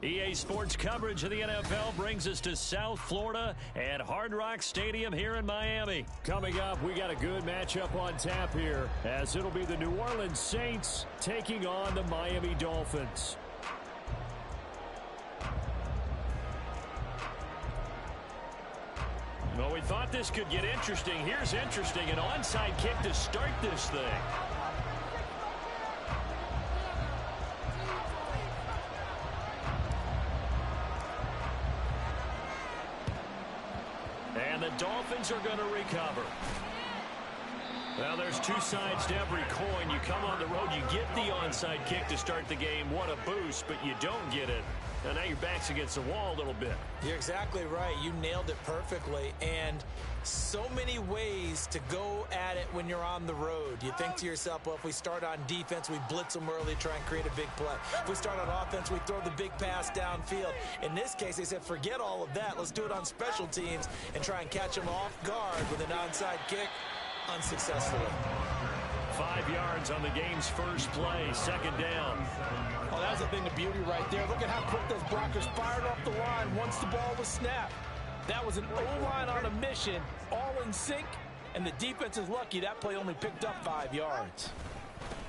EA Sports coverage of the NFL brings us to South Florida at Hard Rock Stadium here in Miami. Coming up, we got a good matchup on tap here, as it'll be the New Orleans Saints taking on the Miami Dolphins. Well, we thought this could get interesting. Here's interesting, an onside kick to start this thing. And the Dolphins are going to recover. Well, there's two sides to every coin. You come on the road, you get the onside kick to start the game. What a boost, but you don't get it. And now your back's against the wall a little bit. You're exactly right. You nailed it perfectly. And so many ways to go at it when you're on the road. You think to yourself, well, if we start on defense, we blitz them early, try and create a big play. If we start on offense, we throw the big pass downfield. In this case, they said, forget all of that. Let's do it on special teams and try and catch them off guard with an onside kick unsuccessfully. 5 yards on the game's first play, second down. Oh, that's a thing of beauty right there. Look at how quick those blockers fired off the line once the ball was snapped. That was an O-line on a mission, all in sync, and the defense is lucky that play only picked up 5 yards.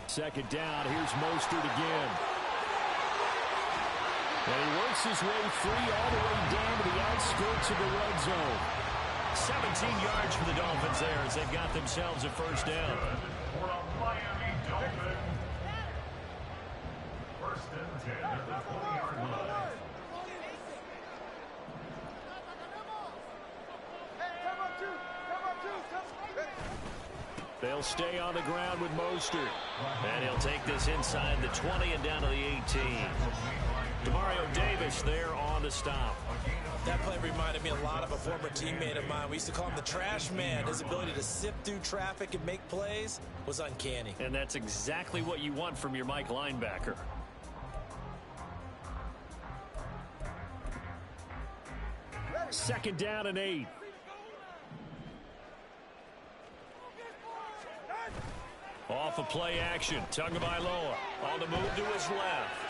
Second down, here's Mostert again. And he works his way free all the way down to the outskirts of the red zone. 17 yards for the Dolphins there as they've got themselves a first down. For a Miami Dolphin. First and 10 at the 20-yard line. They'll stay on the ground with Mostert. And he'll take this inside the 20 and down to the 18. Demario Davis there on the stop. That play reminded me a lot of a former teammate of mine. We used to call him the trash man. His ability to sift through traffic and make plays was uncanny. And that's exactly what you want from your Mike linebacker. Second down and 8. Off of play action. Tagovailoa on the move to his left.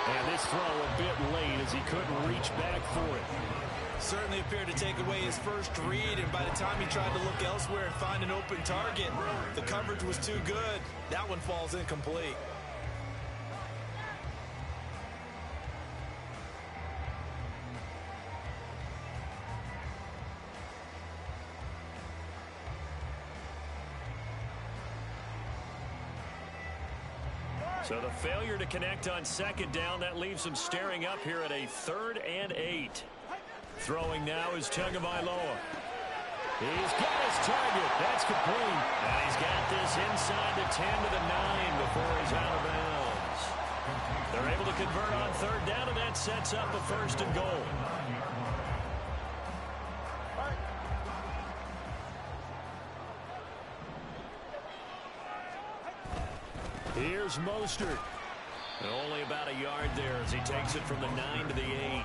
And this throw a bit late as he couldn't reach back for it. Certainly appeared to take away his first read, and by the time he tried to look elsewhere and find an open target, the coverage was too good. That one falls incomplete. So the failure to connect on second down, that leaves him staring up here at a 3rd and 8. Throwing now is Tagovailoa. He's got his target. That's complete. And he's got this inside the 10 to the 9 before he's out of bounds. They're able to convert on 3rd down, and that sets up a 1st and goal. Here's Mostert. Only about a yard there as he takes it from the 9 to the 8.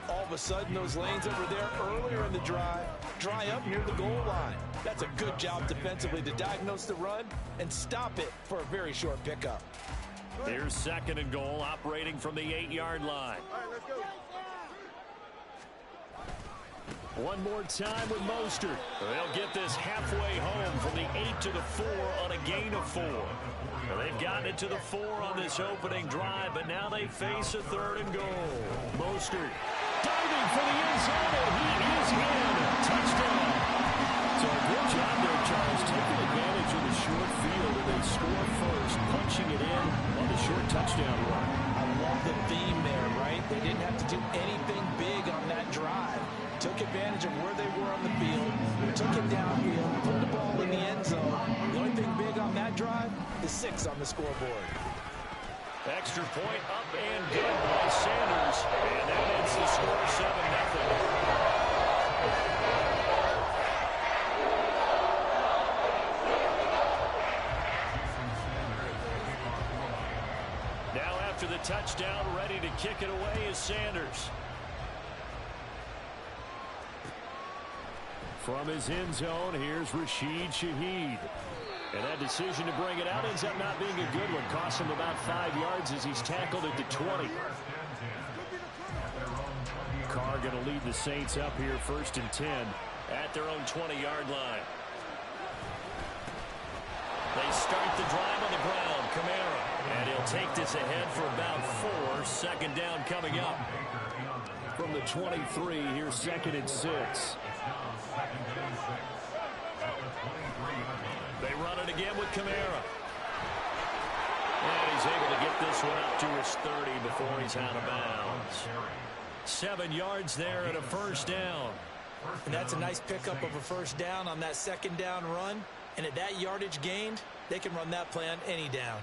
All of a sudden, those lanes that were there earlier in the drive dry up near the goal line. That's a good job defensively to diagnose the run and stop it for a very short pickup. Here's 2nd and goal, operating from the 8-yard line. All right, let's go. One more time with Mostert. They'll get this halfway home from the 8 to the 4 on a gain of 4. Well, they've gotten it to the 4 on this opening drive, but now they face a 3rd and goal. Mostert diving for the end zone, and he is in. Touchdown. So a good job there, Charles, taking advantage of the short field, and they score first, punching it in on the short touchdown run. I love the theme there, right? They didn't have to do anything big on that drive. Took advantage of where they were on the field, took it downfield, put the ball in the end zone. The only thing big on that drive is 6 on the scoreboard. Extra point up and good by Sanders. And that ends the score 7-0. Now after the touchdown, ready to kick it away is Sanders. From his end zone, here's Rashid Shaheed. And that decision to bring it out ends up not being a good one. Cost him about 5 yards as he's tackled at the 20. Carr going to lead the Saints up here 1st and 10. At their own 20-yard line. They start the drive on the ground. Kamara. And he'll take this ahead for about 4. Second down coming up. From the 23, here's 2nd and 6. They run it again with Kamara. And he's able to get this one up to his 30 before he's out of bounds. 7 yards there and a first down. And that's a nice pickup of a first down on that second down run. And at that yardage gained, they can run that play on any down.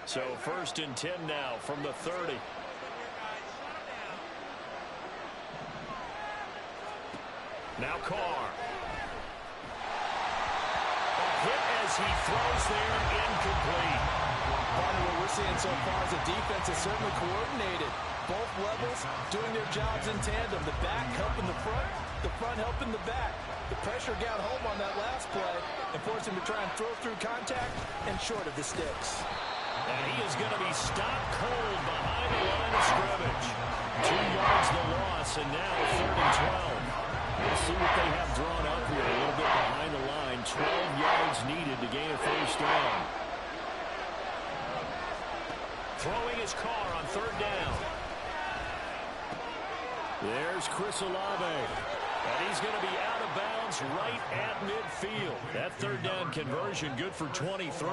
So 1st and 10 now from the 30. Now Carr. A hit as he throws there, incomplete. Part of what we're seeing so far is the defense is certainly coordinated. Both levels doing their jobs in tandem. The back helping the front helping the back. The pressure got home on that last play and forced him to try and throw through contact and short of the sticks. And he is going to be stopped cold behind the line of scrimmage. 2 yards the loss, and now 3rd and 12. Let's see what they have drawn up here. A little bit behind the line. 12 yards needed to gain a first down. Throwing his Carr on 3rd down. There's Chris Olave. And he's going to be out of bounds right at midfield. That 3rd down conversion good for 23.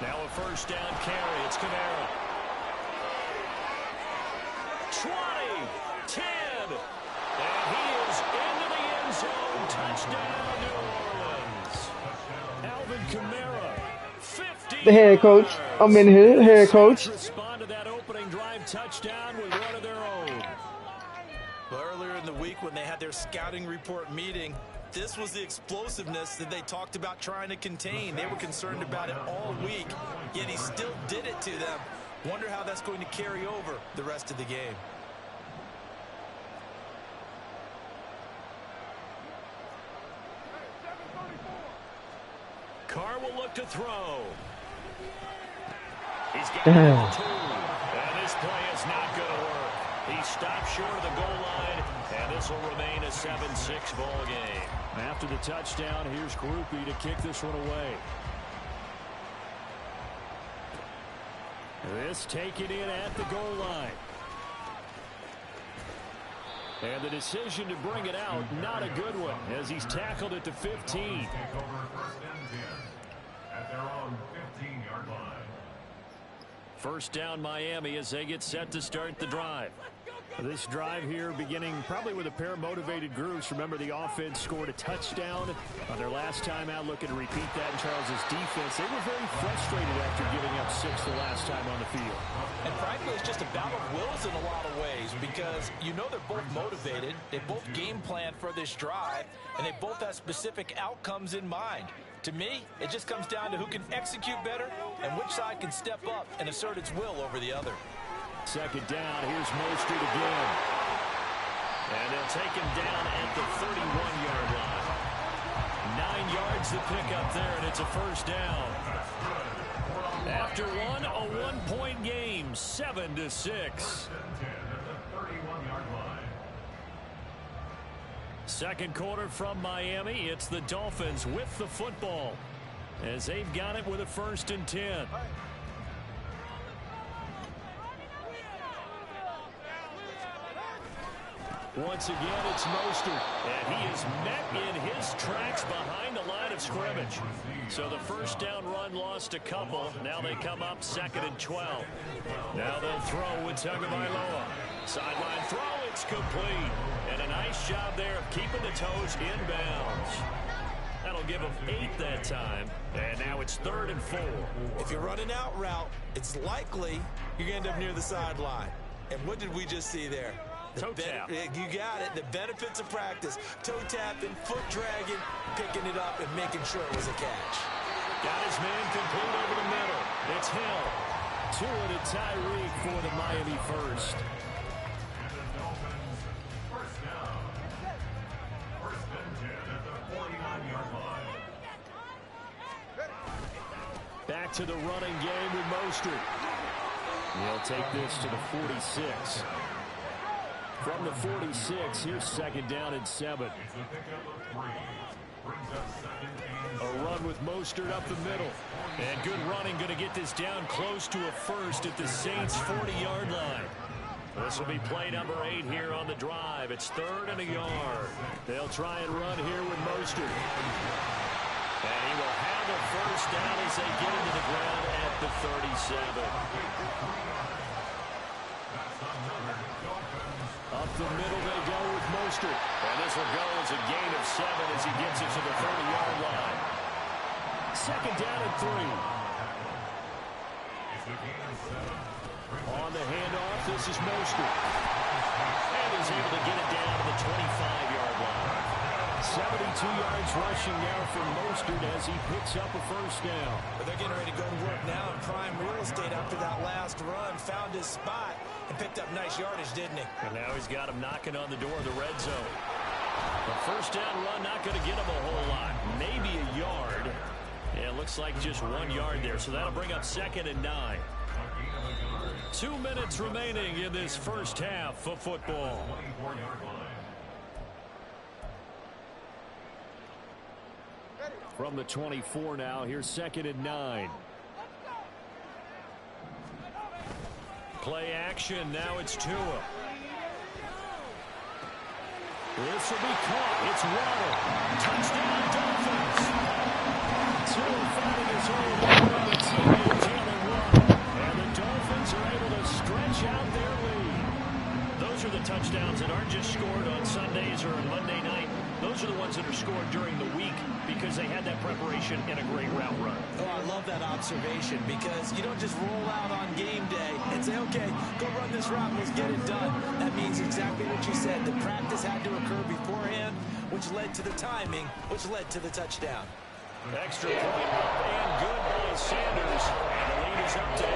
Now a first down carry. It's Kamara. 20, 10. And he is into the end zone. Touchdown, New Orleans. Alvin Kamara. 50. The head coach. I'm in here. Head coach. Respond to that opening drive touchdown with one of their own. Well, earlier in the week when they had their scouting report meeting, this was the explosiveness that they talked about trying to contain. They were concerned about it all week, yet he still did it to them. Wonder how that's going to carry over the rest of the game. Carr will look to throw. He's got it two. And this play is not going to work. He stopped short of the goal line, and this will remain a 7-6 ball game. After the touchdown, here's Groupie to kick this one away. This taken in at the goal line. And the decision to bring it out, not a good one, as he's tackled at the 15. Take over 1st and 10 at their own 15-yard line. First down Miami as they get set to start the drive. This drive here beginning probably with a pair of motivated groups. Remember, the offense scored a touchdown on their last time out. Looking to repeat that in Charles's defense. They were very frustrated after giving up 6 the last time on the field. And frankly, it's just a battle of wills in a lot of ways because you know they're both motivated. They both game plan for this drive, and they both have specific outcomes in mind. To me, it just comes down to who can execute better and which side can step up and assert its will over the other. Second down, here's Mostert again. And they'll take him down at the 31-yard line. 9 yards to pick up there, and it's a first down. After one, a one-point game, 7-6. Second quarter from Miami. It's the Dolphins with the football as they've got it with a 1st and 10. Once again, it's Mostert, and he is met in his tracks behind the line of scrimmage. So the first down run lost a couple. Now they come up 2nd and 12. Now they'll throw with Tagovailoa. Sideline throw, it's complete. And a nice job there of keeping the toes inbounds. That'll give them 8 that time. And now it's 3rd and 4. If you're running out route, it's likely you're going to end up near the sideline. And what did we just see there? Toe tap. You got it. The benefits of practice. Toe tapping, foot dragging, picking it up, and making sure it was a catch. Got his man complete over the middle. It's Hill. Tua to Tyreek for the Miami first. First down. 1st and 10 at the 49-yard line. Back to the running game with Mostert. He'll take this to the 46. From the 46, here's second down and 7. A run with Mostert up the middle. And good running, going to get this down close to a first at the Saints' 40-yard line. This will be play number 8 here on the drive. It's 3rd and a yard. They'll try and run here with Mostert. And he will have a first down as they get into the ground at the 37. Up the middle they go with Mostert. And this will go as a gain of 7 as he gets it to the 30-yard line. Second down and 3. On the handoff, this is Mostert. And he's able to get it down to the 25-yard line. 72 yards rushing now for Mostert as he picks up a first down. But they're getting ready to go to work now in prime real estate after that last run. Found his spot and picked up nice yardage, didn't he? And now he's got him knocking on the door of the red zone. The first down run not going to get him a whole lot. Maybe a yard. Yeah, it looks like just 1 yard there. So that'll bring up 2nd and 9. 2 minutes remaining in this first half of football. From the 24 now, here's 2nd and 9. Play action, now it's Tua. This will be caught, it's Waddle. Touchdown, Dolphins. Tua finding his own around the team, and the Dolphins are able to stretch out their lead. Those are the touchdowns that aren't just scored on Sundays or on Monday night. Those are the ones that are scored during the week because they had that preparation and a great route run. Oh, I love that observation because you don't just roll out on game day and say, okay, go run this route and let's get it done. That means exactly what you said. The practice had to occur beforehand, which led to the timing, which led to the touchdown. Extra point and good by Sanders. And the lead is up to 8.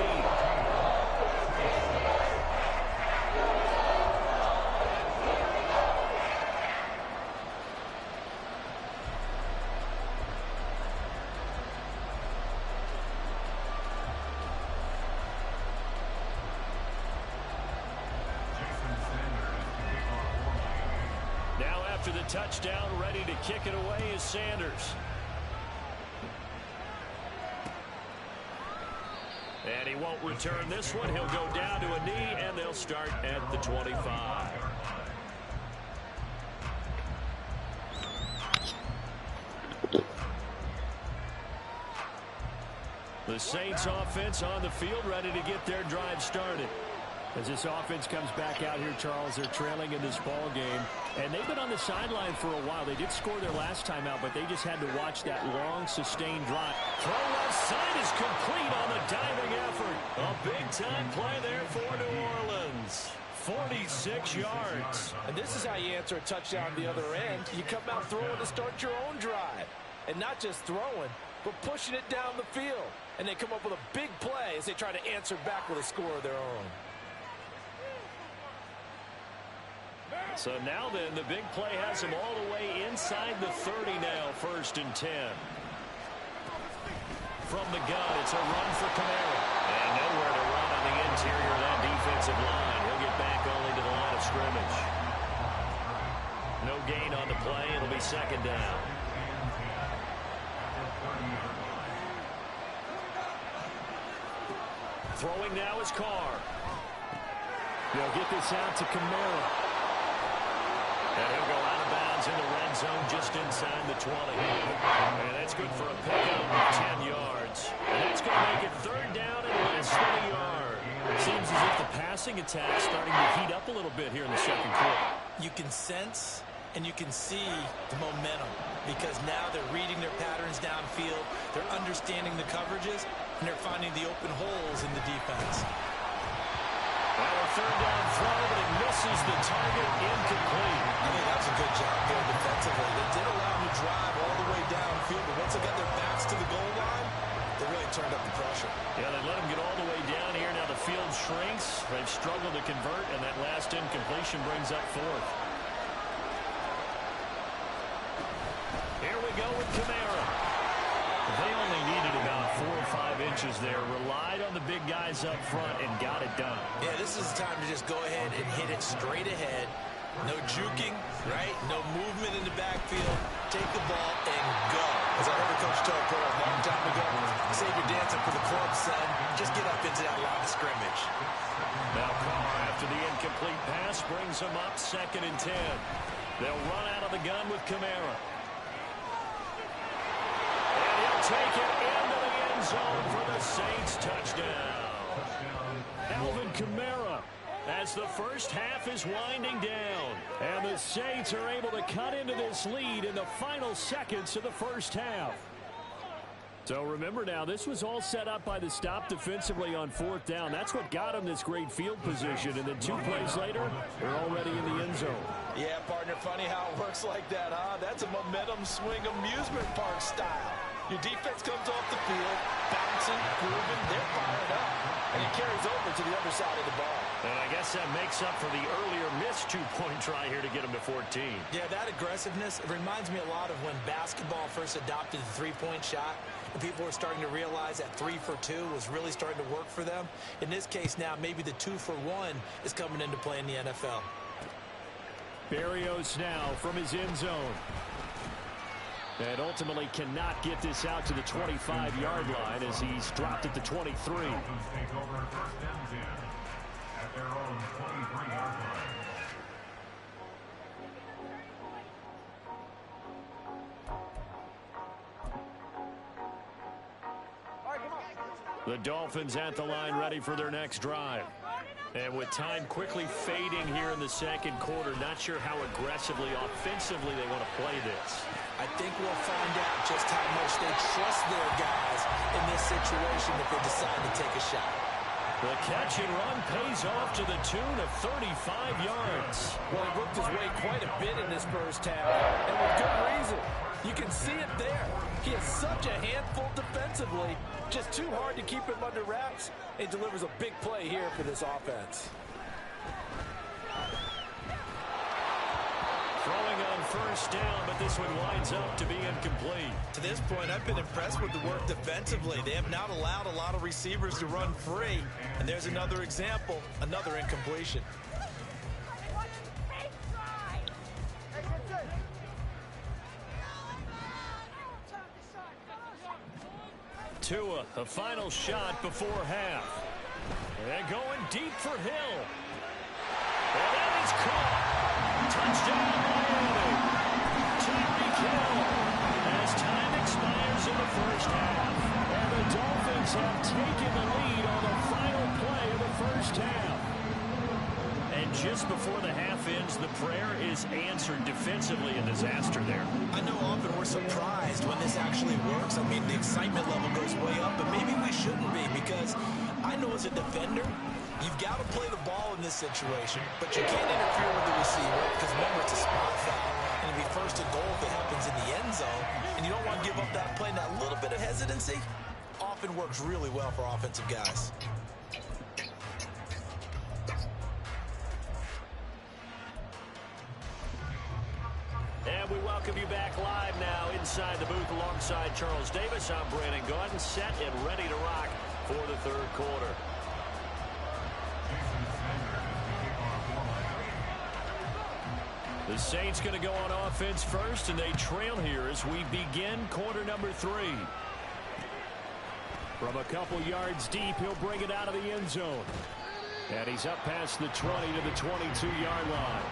After the touchdown, ready to kick it away is Sanders. And he won't return this one. He'll go down to a knee, and they'll start at the 25. The Saints offense on the field, ready to get their drive started. As this offense comes back out here, Charles, they're trailing in this ball game. And they've been on the sideline for a while. They did score their last time out, but they just had to watch that long, sustained drive. Throw left side is complete on the diving effort. A big-time play there for New Orleans. 46 yards. And this is how you answer a touchdown the other end. You come out throwing to start your own drive. And not just throwing, but pushing it down the field. And they come up with a big play as they try to answer back with a score of their own. So now then, the big play has him all the way inside the 30 now, 1st and 10. From the gun, it's a run for Kamara. And nowhere to run on the interior of that defensive line. He'll get back only to the line of scrimmage. No gain on the play. It'll be 2nd down. Throwing now is Carr. They'll get this out to Kamara. And he'll go out of bounds in the red zone just inside the 20. And that's good for a pickup of 10 yards. And that's going to make it 3rd down and less than a yard. It seems as if the passing attack's starting to heat up a little bit here in the 2nd quarter. You can sense and you can see the momentum because now they're reading their patterns downfield, they're understanding the coverages, and they're finding the open holes in the defense. Well, a 3rd down throw, but it misses the target, incomplete. I think that's a good job there defensively. They did allow them to drive all the way downfield, but once they got their backs to the goal line, they really turned up the pressure. Yeah, they let them get all the way down here. Now the field shrinks. They've struggled to convert, and that last incompletion brings up 4th. Here we go with Kamara. They only needed about 4 or 5 inches there. Relied on the big guys up front and got it done. Yeah, this is the time to just go ahead and hit it straight ahead. No juking, right? No movement in the backfield. Take the ball and go. As I heard a coach tell Pearl a long time ago, save your dancing for the club, son. Just get up into that line of scrimmage. Now Carr, after the incomplete pass, brings them up 2nd and 10. They'll run out of the gun with Kamara. And he'll take it into the end zone for the Saints touchdown. Alvin Kamara, as the first half is winding down. And the Saints are able to cut into this lead in the final seconds of the first half. So remember now, this was all set up by the stop defensively on 4th down. That's what got them this great field position. And then 2 plays later, they're already in the end zone. Yeah, partner, funny how it works like that, huh? That's a momentum swing amusement park style. Your defense comes off the field, bouncing, grooving, they're fired up. And it carries over to the other side of the ball. And I guess that makes up for the earlier missed 2-point try here to get them to 14. Yeah, that aggressiveness, it reminds me a lot of when basketball first adopted the 3-point shot. And people were starting to realize that 3 for 2 was really starting to work for them. In this case now, maybe the 2 for 1 is coming into play in the NFL. Berrios now from his end zone. And ultimately cannot get this out to the 25-yard line as he's dropped at the 23. Take over 1st and 10 at their own 23-yard line. The Dolphins at the line ready for their next drive. And with time quickly fading here in the 2nd quarter, not sure how aggressively, offensively they want to play this. I think we'll find out just how much they trust their guys in this situation if they decide to take a shot. The catch and run pays off to the tune of 35 yards. Well, he worked his way quite a bit in this first half, and with good reason. You can see it there. He is such a handful defensively. Just too hard to keep him under wraps. He delivers a big play here for this offense. Throwing on 1st down, but this one winds up to be incomplete. To this point, I've been impressed with the work defensively. They have not allowed a lot of receivers to run free. And there's another example, another incompletion. Tua, a final shot before half. And going deep for Hill. And that is caught. Touchdown, Miami. Tyreek Hill as time expires in the first half. And the Dolphins have taken the lead on the final play of the first half. And just before the half ends, the prayer is answered defensively. A disaster there. I know often we're surprised when this actually works. I mean, the excitement level goes way up, but maybe we shouldn't be, because I know as a defender, you've got to play the ball in this situation, but you can't interfere with the receiver because, remember, it's a spot foul, and it'll be 1st and goal if it happens in the end zone, and you don't want to give up that play. And that little bit of hesitancy often works really well for offensive guys. And we welcome you back live now inside the booth alongside Charles Davis. I'm Brandon Gaudin, set and ready to rock for the 3rd quarter. The Saints going to go on offense first, and they trail here as we begin quarter number 3. From a couple yards deep, he'll bring it out of the end zone. And he's up past the 20 to the 22-yard line.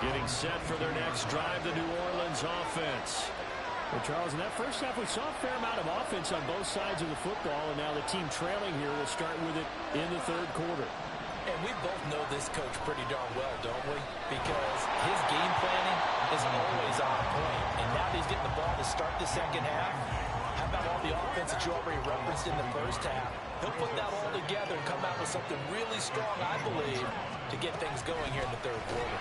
Getting set for their next drive, the New Orleans offense. Well, Charles, in that first half, we saw a fair amount of offense on both sides of the football, and now the team trailing here will start with it in the 3rd quarter. And we both know this coach pretty darn well, don't we? Because his game planning is always on point. And now that he's getting the ball to start the 2nd half, how about all the offense that you already referenced in the first half? He'll put that all together and come out with something really strong, I believe, to get things going here in the 3rd quarter.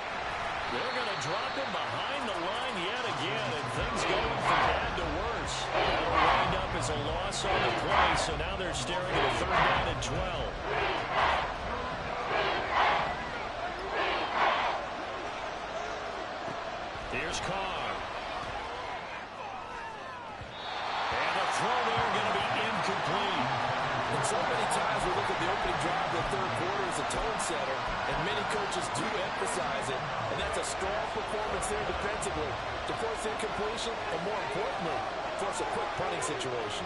They're going to drop him behind the line yet again, and things going from bad to worse. It'll wind up as a loss on the play, so now they're staring at a 3rd down and 12. Here's Carr. throw there going to be incomplete. And so many times we look at the opening drive of the third quarter as a tone setter, and many coaches do emphasize it, and that's a strong performance there defensively to force incompletion, and more importantly, force a quick punting situation.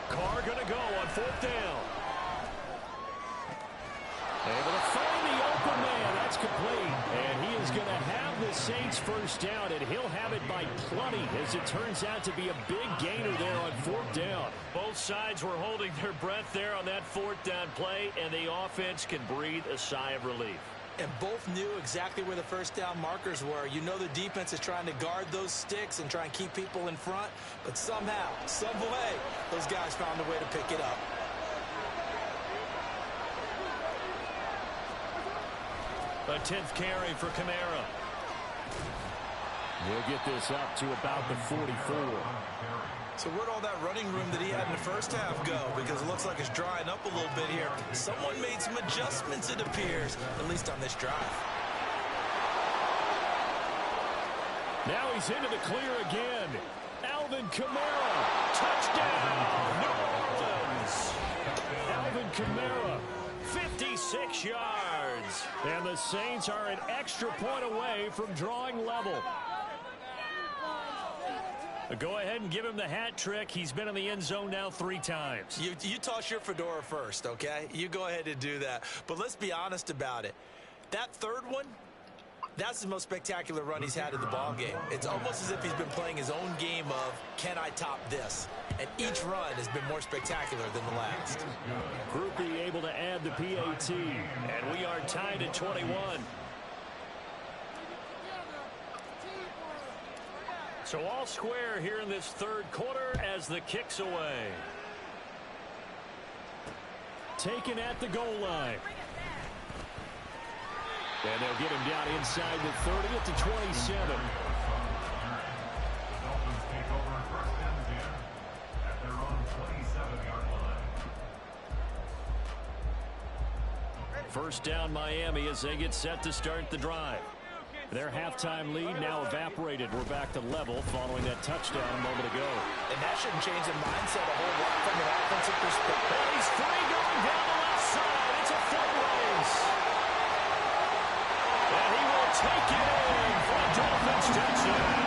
Carr going to go on fourth down. Able to find the open man. That's complete. And he is going to have the Saints first down, and he'll have it by plenty, as it turns out to be a big gainer there on fourth down. Both sides were holding their breath there on that fourth down play, and the offense can breathe a sigh of relief. And both knew exactly where the first down markers were. You know the defense is trying to guard those sticks and try and keep people in front, but somehow, some way, those guys found a way to pick it up. A 10th carry for Kamara. We'll get this up to about the 44. So where'd all that running room that he had in the first half go? Because it looks like it's drying up a little bit here. Someone made some adjustments, it appears, at least on this drive. Now he's into the clear again. Alvin Kamara. Touchdown, New Orleans. Alvin Kamara, 56 yards. And the Saints are an extra point away from drawing level. Go ahead and give him the hat trick. He's been in the end zone now 3 times. You toss your fedora first, okay? You go ahead and do that. But let's be honest about it. That third one, that's the most spectacular run he's had in the ballgame. It's almost as if he's been playing his own game of, can I top this? And each run has been more spectacular than the last. Group B able to add the PAT. And we are tied at 21. So all square here in this third quarter as the kick's away. Taken at the goal line. And they'll get him down inside the 30 at the 27. Dolphins take over first and 10 at their own 27-yard line. First down Miami as they get set to start the drive. Their halftime lead now evaporated. We're back to level following that touchdown a moment ago. And that shouldn't change the mindset a whole lot from an offensive perspective. And he's free going down the left side. It's a foot race. And he will take it in for a Dolphins touchdown.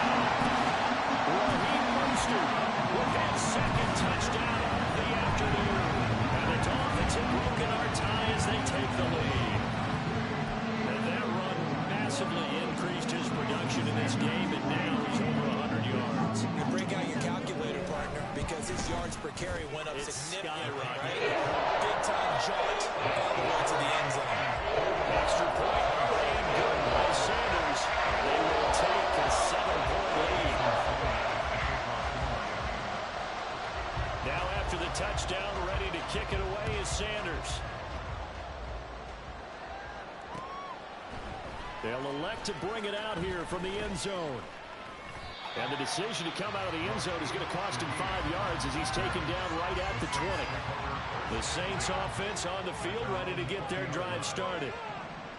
Raheem Mostert with his second touchdown of the afternoon. And the Dolphins have broken our tie as they take the lead. And that run massively increased his production in this game, and now he's over 100 yards. You break out your calculator, partner, because his yards per carry went up significantly, right? Big-time jaunt all the way to the end zone. Extra point early and good by Sanders. They will take a 7-point lead. Now after the touchdown, ready to kick it away is Sanders. They'll elect to bring it out here from the end zone. And the decision to come out of the end zone is going to cost him 5 yards as he's taken down right at the 20. The Saints offense on the field ready to get their drive started.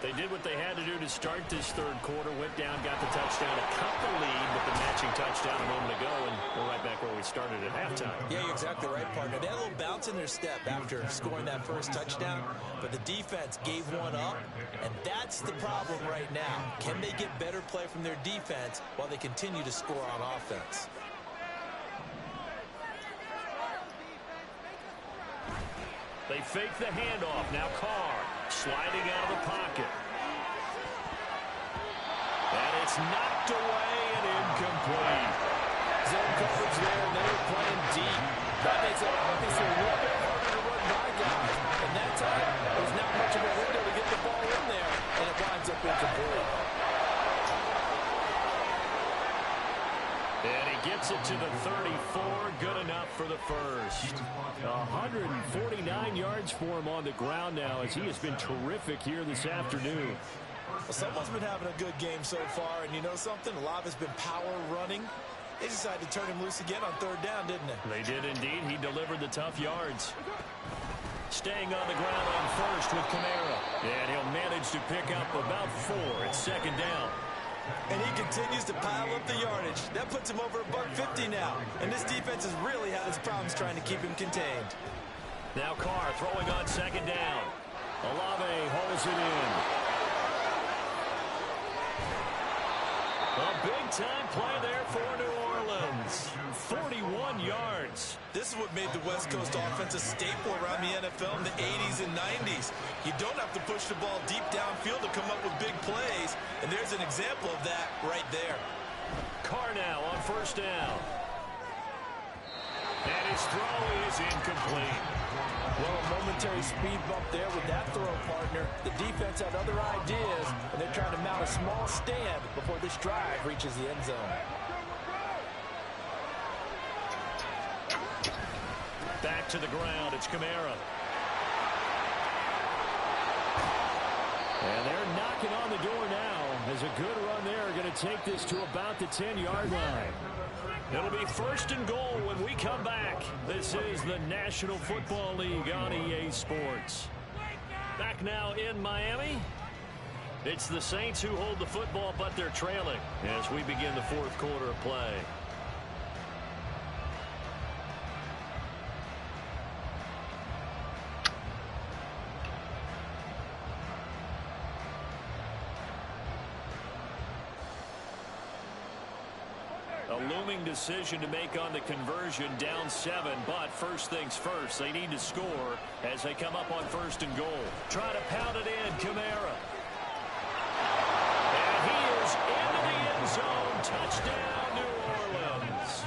They did what they had to do to start this third quarter, went down, got the touchdown, a couple lead with the matching touchdown a moment ago, and we're right back where we started at halftime. Yeah, you're exactly right, partner. They had a little bounce in their step after scoring that first touchdown, but the defense gave one up, and that's the problem right now. Can they get better play from their defense while they continue to score on offense? They fake the handoff. Now Carr sliding out of the pocket. And it's knocked away and incomplete. Zone coverage there, and they were playing deep. That makes it obviously a little bit harder to run by guys. And that time, there's not much of a window to get the ball in there, and it winds up incomplete. And he gets it to the 34. Good enough for the first. 149 yards for him on the ground now as he has been terrific here this afternoon. Well, someone's been having a good game so far, and you know something? A lot of it's been power running. They decided to turn him loose again on third down, didn't they? They did indeed. He delivered the tough yards. Staying on the ground on first with Kamara. And he'll manage to pick up about 4 at second down. And he continues to pile up the yardage. That puts him over $150 now. And this defense has really had its problems trying to keep him contained. Now Carr throwing on second down. Olave holds it in. A big-time play there for New Orleans. 41 yards. This is what made the West Coast offense a staple around the NFL in the 80s and 90s. You don't have to push the ball deep downfield to come up with big plays, and there's an example of that right there. Carr now on first down. And his throw is incomplete. Well, a momentary speed bump there with that throw partner. The defense had other ideas, and they're trying to mount a small stand before this drive reaches the end zone. Back to the ground, it's Kamara. And they're knocking on the door now. As a good run there, going to take this to about the 10-yard line. It'll be first and goal when we come back. This is the National Football League on EA Sports. Back now in Miami. It's the Saints who hold the football, but they're trailing as we begin the fourth quarter of play. A looming decision to make on the conversion, down 7, but first things first, they need to score as they come up on first and goal. Try to pound it in, Kamara. And he is into the end zone. Touchdown, New Orleans.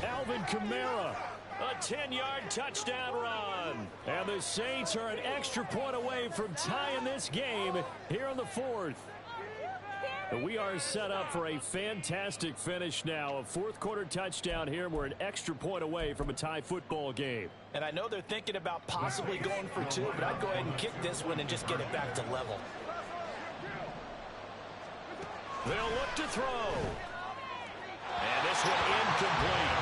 Alvin Kamara, a 10-yard touchdown run. And the Saints are an extra point away from tying this game here in the fourth. We are set up for a fantastic finish now. A fourth-quarter touchdown here. We're an extra point away from a tie football game. And I know they're thinking about possibly going for 2, but I'd go ahead and kick this one and just get it back to level. They'll look to throw. And this one incomplete.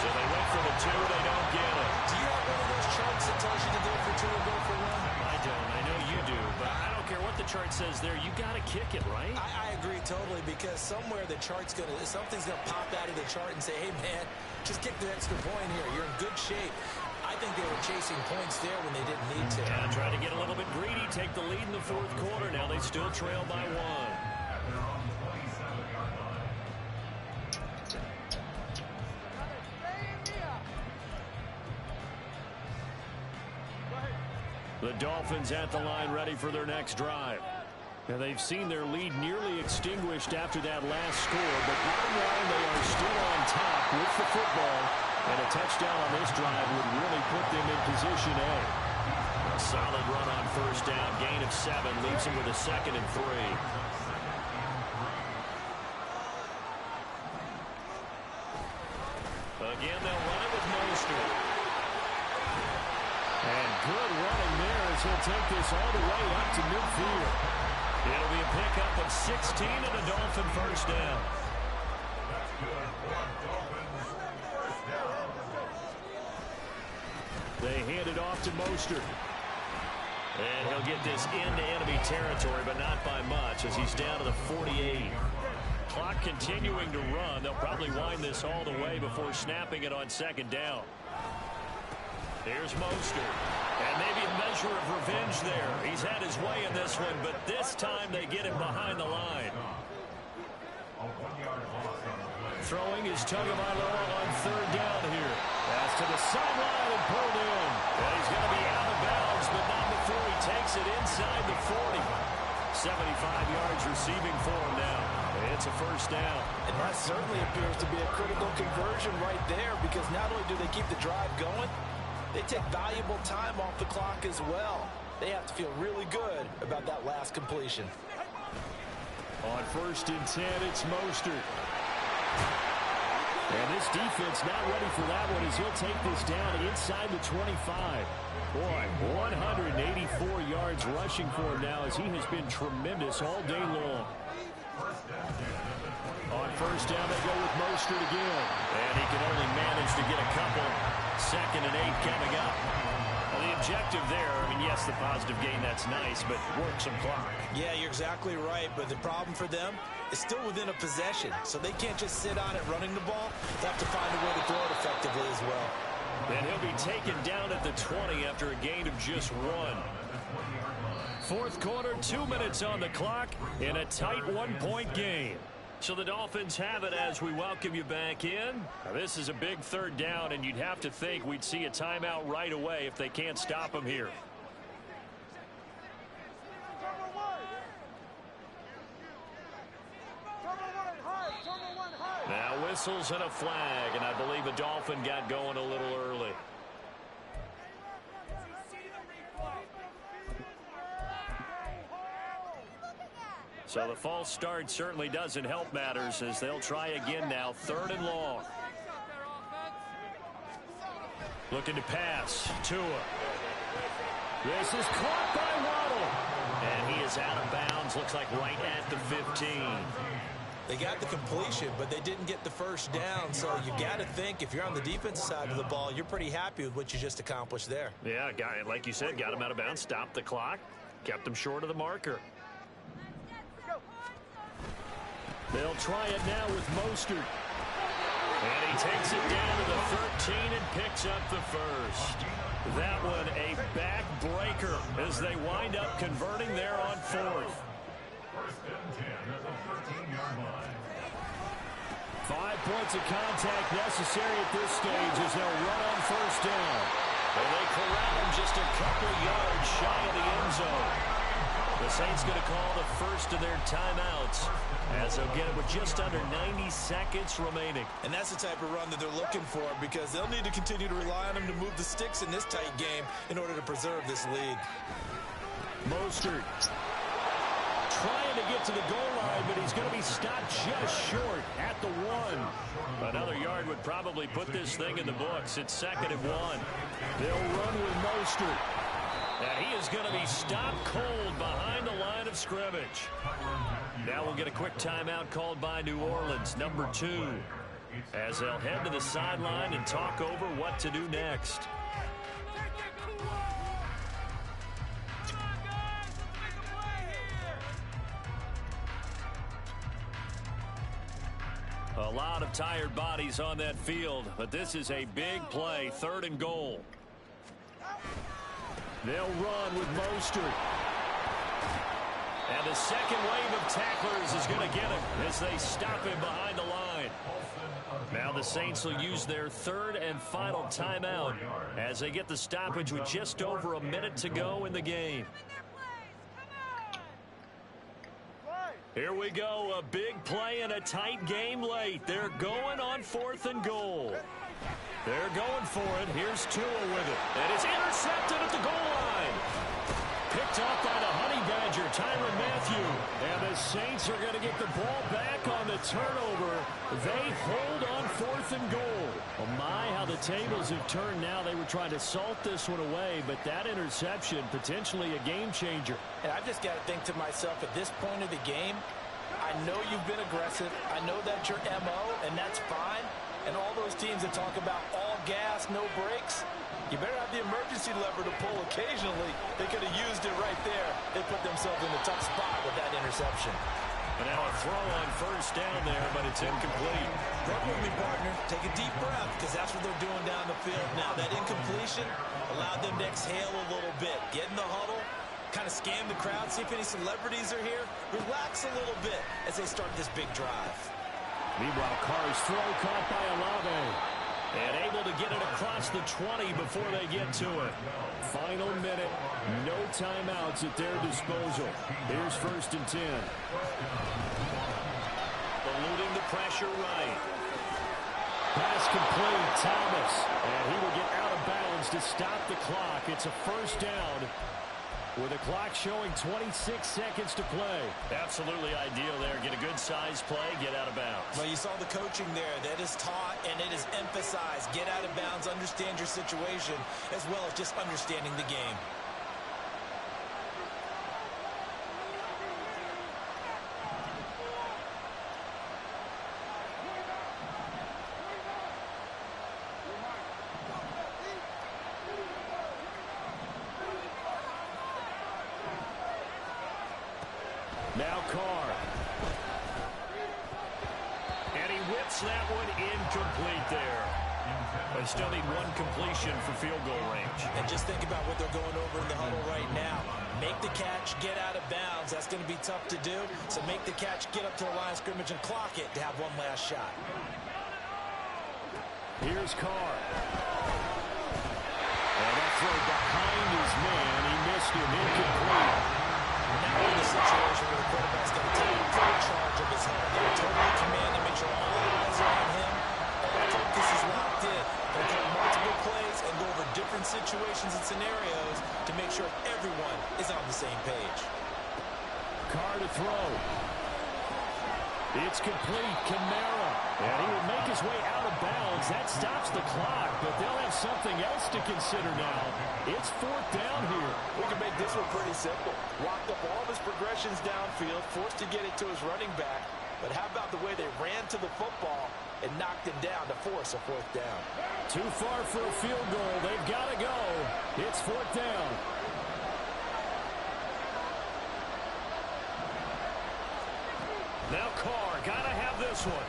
So they went for the 2. They don't get it. Do you have one of those charts that tells you to go for 2 or go for 1? I don't. I know you do, but I don't care what the chart says there. You got to kick it, right? I agree totally, because somewhere the chart's something's gonna pop out of the chart and say, hey man, just kick the extra point here. You're in good shape. I think they were chasing points there when they didn't need to. Yeah, trying to get a little bit greedy, take the lead in the fourth quarter. Now they still trail by 1. The Dolphins at the line, ready for their next drive. And they've seen their lead nearly extinguished after that last score, but bottom line, they are still on top with the football, and a touchdown on this drive would really put them in position A. A solid run on first down, gain of 7, leaves them with a 2nd and 3. Again, they'll run it with Mostert. And good running there as he'll take this all the way up to midfield. It'll be a pickup of 16 and a Dolphin first down. They hand it off to Mostert. And he'll get this into enemy territory, but not by much as he's down to the 48. Clock continuing to run. They'll probably wind this all the way before snapping it on second down. Here's Mostert. And maybe a measure of revenge there. He's had his way in this one, but this time they get him behind the line. Throwing is Tagovailoa on third down here. Pass to the sideline and pulled in. And he's going to be out of bounds, but not before he takes it inside the 40. 75 yards receiving for him now. It's a first down. And that certainly appears to be a critical conversion right there, because not only do they keep the drive going, they take valuable time off the clock as well. They have to feel really good about that last completion. On first and 10, it's Mostert. And this defense not ready for that one as he'll take this down inside the 25. Boy, 184 yards rushing for him now as he has been tremendous all day long. On first down, they go with Mostert again. And he can only manage to get a couple. 2nd and 8 coming up. Well, the objective there, I mean, yes, the positive gain, that's nice, but work some clock. Yeah, you're exactly right, but the problem for them is still within a possession, so they can't just sit on it running the ball. They have to find a way to throw it effectively as well. And he'll be taken down at the 20 after a gain of just 1. 4th quarter, 2 minutes on the clock in a tight 1-point game. So the Dolphins have it as we welcome you back in. Now, this is a big 3rd down, and you'd have to think we'd see a timeout right away if they can't stop them here. Now whistles and a flag, and I believe a Dolphin got going a little early. So the false start certainly doesn't help matters as they'll try again now. 3rd and long. Looking to pass. Tua. This is caught by Waddle. And he is out of bounds. Looks like right at the 15. They got the completion, but they didn't get the first down. So you got to think if you're on the defensive side of the ball, you're pretty happy with what you just accomplished there. Yeah, like you said, got him out of bounds. Stopped the clock. Kept him short of the marker. They'll try it now with Mostert. And he takes it down to the 13 and picks up the first. That one a backbreaker as they wind up converting there on 4th. 5 points of contact necessary at this stage as they'll run on 1st down. And they corral him just a couple yards shy of the end zone. The Saints going to call the first of their timeouts as they'll get it with just under 90 seconds remaining. And that's the type of run that they're looking for because they'll need to continue to rely on him to move the sticks in this tight game in order to preserve this lead. Mostert trying to get to the goal line, but he's going to be stopped just short at the 1. Another yard would probably put this thing in the books. It's 2nd and 1. They'll run with Mostert. And he is going to be stopped cold behind the line of scrimmage. Now we'll get a quick timeout called by New Orleans, number 2, as they'll head to the sideline and talk over what to do next. A lot of tired bodies on that field, but this is a big play, 3rd and goal. They'll run with Mostert. And the second wave of tacklers is going to get him as they stop him behind the line. Now the Saints will use their 3rd and final timeout as they get the stoppage with just over a minute to go in the game. Here we go, a big play and a tight game late. They're going on 4th and goal. They're going for it. Here's Tua with it. And it's intercepted at the goal line. Picked off by the Honey Badger, Tyrann Mathieu. And the Saints are going to get the ball back on the turnover. They hold on 4th and goal. Oh my, how the tables have turned now. They were trying to salt this one away, but that interception, potentially a game changer. And I've just got to think to myself, at this point of the game, I know you've been aggressive. I know that's your MO, and that's fine. And all those teams that talk about all gas, no brakes, you better have the emergency lever to pull occasionally. They could have used it right there. They put themselves in a tough spot with that interception. And now a throw on 1st down there, but it's incomplete. Work with me, partner. Take a deep breath, because that's what they're doing down the field now. That incompletion allowed them to exhale a little bit. Get in the huddle, kind of scan the crowd, see if any celebrities are here. Relax a little bit as they start this big drive. Meanwhile, Carr's throw caught by Olave. And able to get it across the 20 before they get to it. Final minute, no timeouts at their disposal. Here's 1st and 10. Eluding the pressure right. Pass complete, Thomas. And he will get out of bounds to stop the clock. It's a 1st down with the clock showing 26 seconds to play. Absolutely ideal there. Get a good size play, get out of bounds. Well, you saw the coaching there. That is taught and it is emphasized. Get out of bounds, understand your situation, as well as just understanding the game. That one incomplete there. They still need one completion for field goal range. And just think about what they're going over in the huddle right now. Make the catch, get out of bounds. That's going to be tough to do. So make the catch, get up to the line of scrimmage, and clock it to have one last shot. Here's Carr. And that throw behind his man. He missed him. Incomplete. Now we're in a situation where the quarterback's going to take full charge of his head. They're totally commanding, make sure all eyes are on him. All focus is locked in. They'll call multiple plays and go over different situations and scenarios to make sure everyone is on the same page. Carr to throw. It's complete. Kamara. And he will make his way out of bounds. That stops the clock, but they'll have something else to consider now. It's 4th down here. We can make this one pretty simple. Walked up all of his progressions downfield, forced to get it to his running back. But how about the way they ran to the football and knocked him down to force a 4th down? Too far for a field goal. They've got to go. It's 4th down. Now Carr, gotta have this one.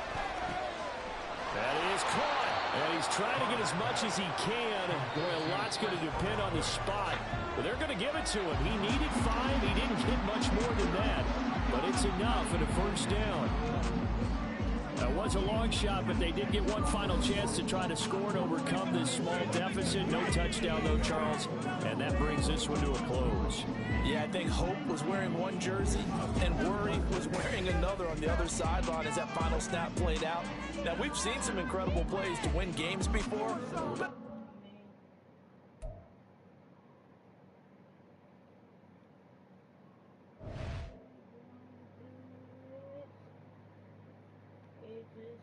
That is caught. And he's trying to get as much as he can. Boy, a lot's going to depend on the spot. But they're going to give it to him. He needed 5. He didn't get much more than that. But it's enough at a 1st down. That was a long shot, but they did get one final chance to try to score and overcome this small deficit. No touchdown, though, Charles. And that brings this one to a close. Yeah, I think Hope was wearing one jersey and Worry was wearing another on the other sideline as that final snap played out. Now, we've seen some incredible plays to win games before, but It is